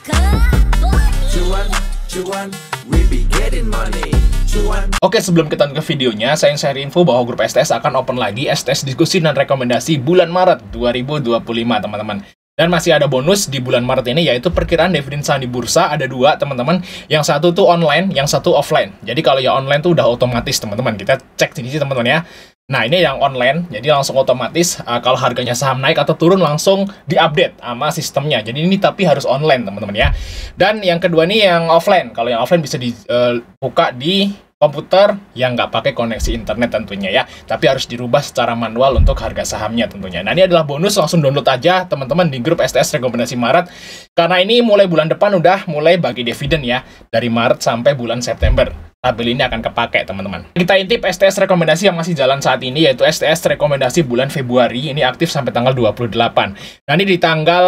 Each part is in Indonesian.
Cuan, cuan, we be getting money. Cuan. Oke, sebelum kita ke videonya, saya ingin share info bahwa grup STS akan open lagi STS diskusi dan rekomendasi bulan Maret 2025, teman-teman. Dan masih ada bonus di bulan Maret ini, yaitu perkiraan dividen saham di bursa. Ada dua, teman-teman. Yang satu tuh online, yang satu offline. Jadi kalau yang online tuh udah otomatis, teman-teman. Kita cek di sini, teman-teman ya. Nah, ini yang online, jadi langsung otomatis kalau harganya saham naik atau turun langsung diupdate sama sistemnya. Jadi ini tapi harus online, teman-teman ya. Dan yang kedua ini yang offline. Kalau yang offline bisa dibuka di komputer yang nggak pakai koneksi internet tentunya ya. Tapi harus dirubah secara manual untuk harga sahamnya tentunya. Nah, ini adalah bonus, langsung download aja teman-teman di grup STS rekomendasi Maret. Karena ini mulai bulan depan udah mulai bagi dividen ya. Dari Maret sampai bulan September. Tabel ini akan kepake, teman-teman. Kita intip STS rekomendasi yang masih jalan saat ini, yaitu STS rekomendasi bulan Februari. Ini aktif sampai tanggal 28. Nah, ini di tanggal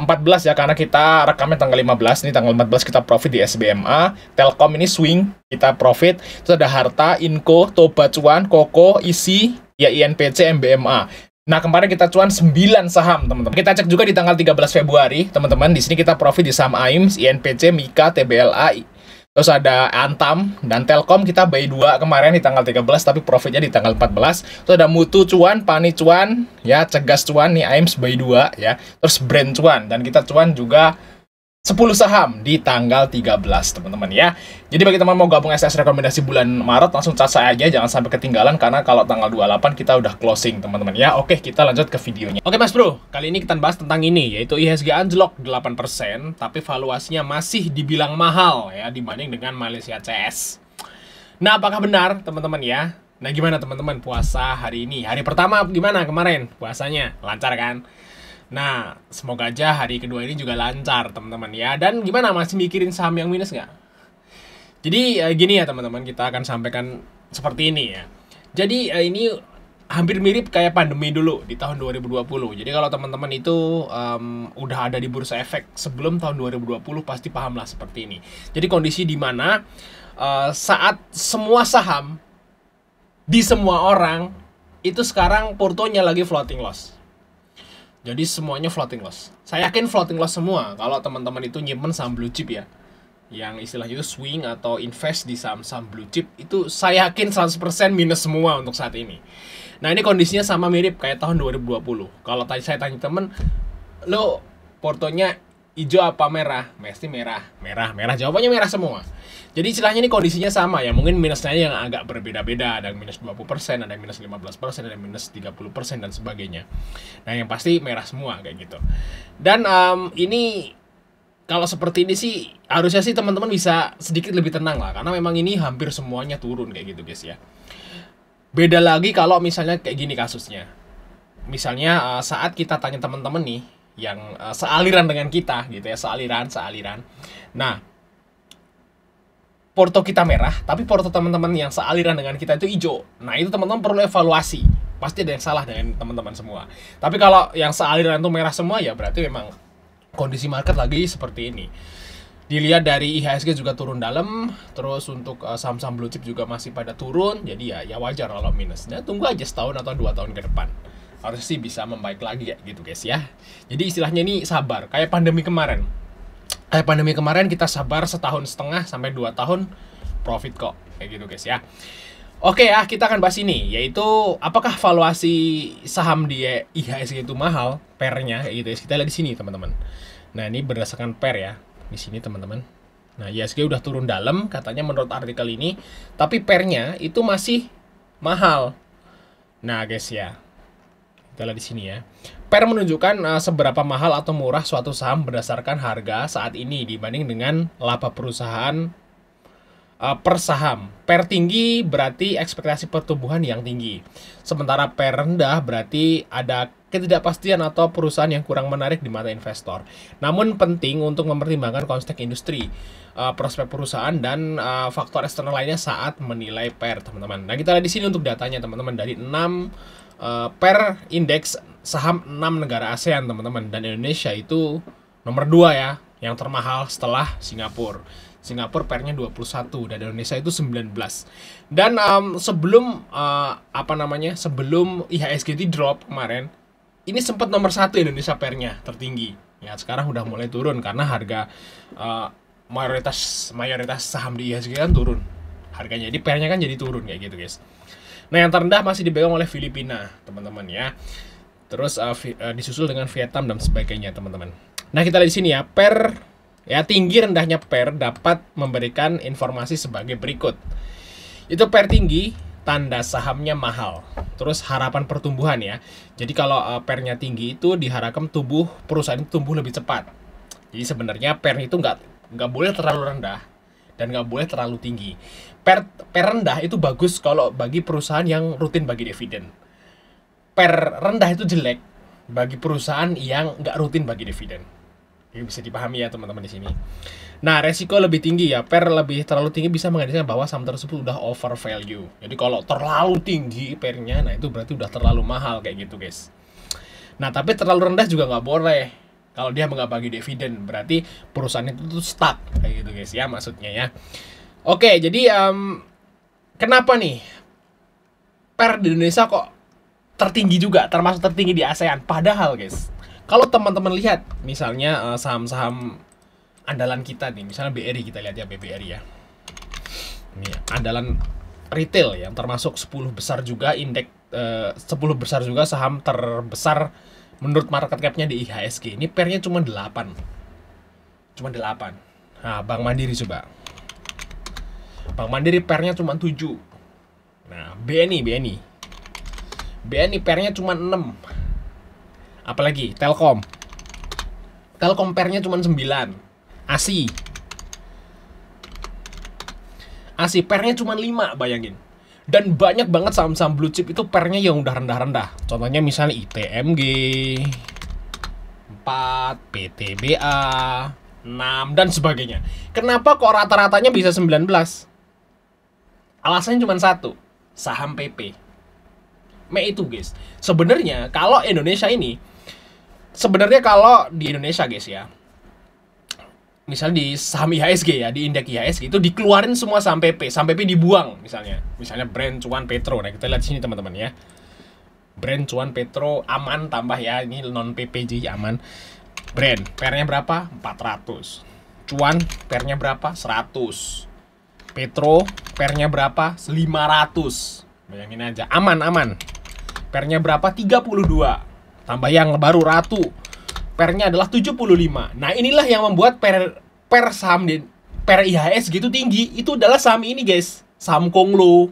14 ya, karena kita rekamnya tanggal 15. Ini tanggal 14 kita profit di SBMA. Telkom ini swing, kita profit. Terus ada Harta, Inco, Toba Cuan, Koko, Isi, ya INPC, MBMA. Nah, kemarin kita cuan 9 saham, teman-teman. Kita cek juga di tanggal 13 Februari, teman-teman. Di sini kita profit di saham AIMS, INPC, Mika, TBLA, terus ada Antam dan Telkom kita buy 2 kemarin di tanggal 13 tapi profitnya di tanggal 14. Terus ada Mutu Cuan, Pani Cuan, ya Cegas Cuan nih AIMS buy 2 ya. Terus Brand Cuan dan kita cuan juga 10 saham di tanggal 13, teman-teman ya. Jadi bagi teman mau gabung STS rekomendasi bulan Maret langsung cat saya aja, jangan sampai ketinggalan karena kalau tanggal 28 kita udah closing, teman-teman ya. Oke, kita lanjut ke videonya. Oke, Mas Bro, kali ini kita bahas tentang ini, yaitu IHSG anjlok 8%, tapi valuasinya masih dibilang mahal ya dibanding dengan Malaysia CS. Nah, apakah benar, teman-teman ya? Nah, gimana teman-teman puasa hari ini? Hari pertama gimana kemarin puasanya? Lancar kan? Nah, semoga aja hari kedua ini juga lancar, teman-teman ya. Dan gimana, masih mikirin saham yang minus nggak? Jadi gini ya teman-teman, kita akan sampaikan seperti ini ya. Jadi ini hampir mirip kayak pandemi dulu di tahun 2020. Jadi kalau teman-teman itu udah ada di bursa efek sebelum tahun 2020 pasti paham lah seperti ini. Jadi kondisi di mana saat semua saham di semua orang itu sekarang portonya lagi floating loss. Jadi semuanya floating loss. Saya yakin floating loss semua kalau teman-teman itu nyimpen saham blue chip ya. Yang istilahnya itu swing atau invest di saham-saham blue chip, itu saya yakin 100% minus semua untuk saat ini. Nah, ini kondisinya sama mirip kayak tahun 2020. Kalau tadi saya tanya temen, lo portonya hijau apa merah? Mesti merah. Merah. Jawabannya merah semua. Jadi istilahnya ini kondisinya sama ya. Mungkin minusnya yang agak berbeda-beda. Ada yang minus 20%, ada yang minus 15%, ada yang minus 30% dan sebagainya. Nah, yang pasti merah semua kayak gitu. Dan ini kalau seperti ini sih harusnya sih teman-teman bisa sedikit lebih tenang lah. Karena memang ini hampir semuanya turun kayak gitu guys ya. Beda lagi kalau misalnya kayak gini kasusnya. Misalnya saat kita tanya teman-teman nih yang sealiran dengan kita gitu ya, sealiran. Nah, porto kita merah, tapi porto teman-teman yang sealiran dengan kita itu hijau. Nah, itu teman-teman perlu evaluasi. Pasti ada yang salah dengan teman-teman semua. Tapi kalau yang sealiran itu merah semua ya berarti memang kondisi market lagi seperti ini. Dilihat dari IHSG juga turun dalam, terus untuk saham-saham blue chip juga masih pada turun. Jadi ya wajar kalau minus. Nah, tunggu aja setahun atau 2 tahun ke depan. Harus sih bisa membaik lagi ya gitu guys ya. Jadi istilahnya ini sabar, kayak pandemi kemarin. Kita sabar 1,5 tahun sampai 2 tahun profit kok kayak gitu guys ya. Oke ya, kita akan bahas ini, yaitu apakah valuasi saham di IHSG itu mahal pernya kayak gitu ya. Kita lihat di sini teman-teman. Nah, ini berdasarkan per ya di sini teman-teman. Nah, IHSG udah turun dalam katanya menurut artikel ini, tapi pernya itu masih mahal. Nah guys ya, kita lihat di sini ya. Per menunjukkan seberapa mahal atau murah suatu saham berdasarkan harga saat ini dibanding dengan laba perusahaan per saham. Per tinggi berarti ekspektasi pertumbuhan yang tinggi. Sementara per rendah berarti ada ketidakpastian atau perusahaan yang kurang menarik di mata investor. Namun penting untuk mempertimbangkan konteks industri, prospek perusahaan dan faktor eksternal lainnya saat menilai per, teman-teman. Nah, kita lihat di sini untuk datanya teman-teman dari 6 per indeks saham 6 negara ASEAN teman-teman, dan Indonesia itu nomor 2 ya, yang termahal setelah Singapura. Singapura pernya 21 dan Indonesia itu 19. Dan sebelum sebelum IHSG itu drop kemarin, ini sempat nomor 1 Indonesia pernya tertinggi Ya sekarang udah mulai turun karena harga mayoritas saham di IHSG kan turun harganya, jadi pairnya kan jadi turun kayak gitu guys. Nah yang terendah masih dipegang oleh Filipina teman-teman ya, terus disusul dengan Vietnam dan sebagainya teman-teman. Nah kita lihat di sini ya, pair ya, tinggi rendahnya pair dapat memberikan informasi sebagai berikut. Itu pair tinggi, tanda sahamnya mahal. Terus harapan pertumbuhan ya. Jadi kalau pairnya tinggi itu diharapkan perusahaan itu tumbuh lebih cepat. Jadi sebenarnya pair itu nggak boleh terlalu rendah dan nggak boleh terlalu tinggi. Pair rendah itu bagus kalau bagi perusahaan yang rutin bagi dividen. Pair rendah itu jelek bagi perusahaan yang nggak rutin bagi dividen. Ini bisa dipahami ya teman-teman di sini. Nah, resiko lebih tinggi ya. Pair lebih terlalu tinggi bisa mengindikasikan bahwa saham tersebut udah over value. Jadi kalau terlalu tinggi pairnya, nah itu berarti udah terlalu mahal kayak gitu guys. Nah, tapi terlalu rendah juga nggak boleh. Kalau dia nggak bagi dividen, berarti perusahaan itu tuh stuck kayak gitu guys ya maksudnya ya. Oke, jadi kenapa nih pair di Indonesia kok tertinggi juga, termasuk tertinggi di ASEAN? Padahal guys, kalau teman-teman lihat misalnya saham-saham andalan kita nih, misalnya BRI, kita lihat ya BRI ya. Ini andalan retail yang termasuk 10 besar juga indeks 10 besar juga saham terbesar menurut market cap-nya di IHSG. Ini pairnya cuma 8. Cuma 8. Nah, Bank Mandiri coba. Bank Mandiri pairnya cuma 7. Nah, BNI pairnya cuma 6. Apalagi Telkom pairnya cuma 9. ASI pairnya cuma 5, bayangin. Dan banyak banget saham-saham blue chip itu pairnya yang udah rendah-rendah. Contohnya misalnya ITMG 4, PTBA 6 dan sebagainya. Kenapa kok rata-ratanya bisa 19? Alasannya cuma satu, saham PP. Itu guys. Sebenarnya kalau di Indonesia guys ya, misalnya di saham IHSG ya, di indeks IHSG itu dikeluarin semua saham PP dibuang misalnya Brand, Cuan, Petro. Nah kita lihat sini teman-teman ya, Brand, Cuan, Petro aman, tambah ya, ini non PPJ aman. Brand pairnya berapa? 400. Cuan pairnya berapa? 100. Petro pairnya berapa? 500. Bayangin aja, aman. Pairnya berapa? 32. Tambah yang baru Ratu, pairnya adalah 75. Nah, inilah yang membuat pair saham di pair IHSG gitu tinggi. Itu adalah saham ini, guys. Saham Konglo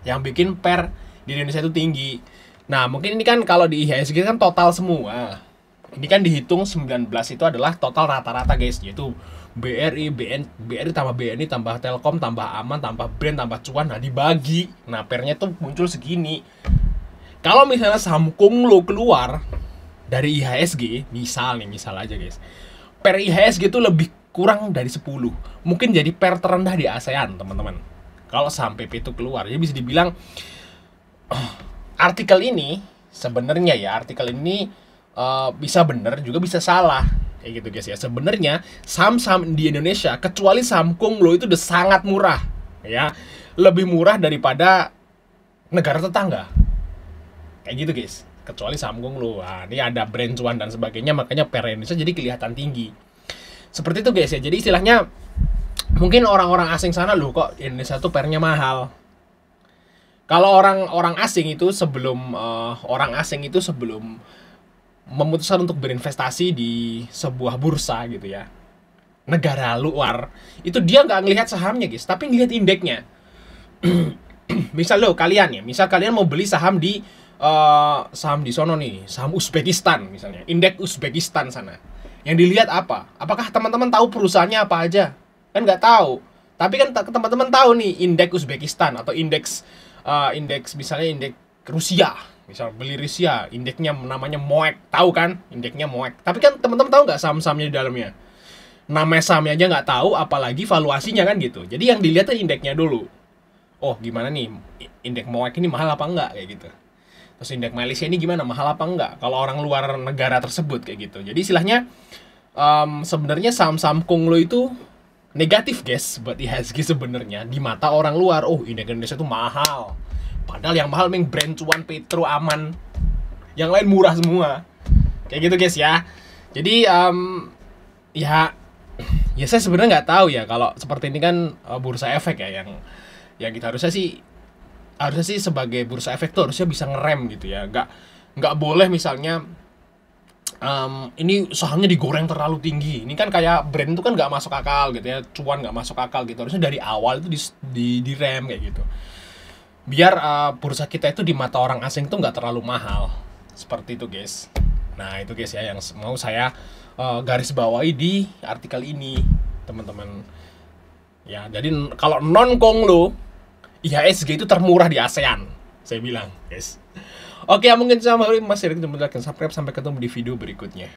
yang bikin pair di Indonesia itu tinggi. Nah, mungkin ini kan kalau di IHSG kan total semua. Ini kan dihitung 19 itu adalah total rata-rata, guys, yaitu BRI tambah BNI tambah Telkom tambah Aman tambah Brand tambah Cuan. Nah, dibagi. Nah, pairnya tuh muncul segini. Kalau misalnya saham Konglo keluar dari IHSG, misal aja guys, pair IHSG itu lebih kurang dari 10. Mungkin jadi pair terendah di ASEAN, teman-teman. Kalau saham PP itu keluar, jadi bisa dibilang artikel ini sebenarnya ya, bisa benar juga bisa salah. Kayak gitu guys ya. Sebenarnya saham-saham di Indonesia kecuali saham Konglo itu udah sangat murah ya. Lebih murah daripada negara tetangga. Kayak gitu guys. Kecuali saham Konglo. Nah, ini ada Brand, Cuan dan sebagainya, makanya pair Indonesia jadi kelihatan tinggi. Seperti itu guys ya. Jadi istilahnya mungkin orang-orang asing sana loh kok Indonesia tuh pairnya mahal. Kalau orang asing itu sebelum memutuskan untuk berinvestasi di sebuah bursa gitu ya, negara luar, itu dia nggak ngelihat sahamnya guys, tapi ngelihat indeksnya. Misal kalian mau beli saham di sono nih, saham Uzbekistan misalnya, indeks Uzbekistan sana. Yang dilihat apa? Apakah teman-teman tahu perusahaannya apa aja? Kan nggak tahu. Tapi kan teman-teman tahu nih indeks Uzbekistan atau indeks misalnya indeks Rusia. Misal beli Rusia, indeksnya namanya MOEX, tahu kan? Indeksnya MOEX. Tapi kan teman-teman tahu nggak saham-sahamnya di dalamnya? Nama sahamnya aja nggak tahu, apalagi valuasinya kan gitu. Jadi yang dilihat tuh indeksnya dulu. Oh gimana nih, indeks MOEX ini mahal apa enggak kayak gitu. Terus indeks Malaysia ini gimana, mahal apa enggak kalau orang luar negara tersebut kayak gitu. Jadi istilahnya sebenarnya saham-saham Konglo itu negatif guys buat IHSG sebenarnya di mata orang luar. Oh indeks Indonesia itu mahal, padahal yang mahal Brand, Cuan, Petro, Aman, yang lain murah semua kayak gitu guys ya. Jadi ya saya sebenarnya nggak tahu ya kalau seperti ini kan bursa efek ya yang kita harusnya sih sebagai bursa efek tuh harusnya bisa ngerem gitu ya. Nggak boleh misalnya ini sahamnya digoreng terlalu tinggi. Ini kan kayak brand itu kan nggak masuk akal gitu ya, cuan nggak masuk akal gitu. Harusnya dari awal itu di rem kayak gitu. Biar bursa kita itu di mata orang asing tuh nggak terlalu mahal. Seperti itu guys. Nah itu guys ya yang mau saya garis bawahi di artikel ini teman-teman. Ya jadi kalau non Konglo IHSG itu termurah di ASEAN, saya bilang guys. Oke, mungkin sama Mas Erik, subscribe, sampai ketemu di video berikutnya.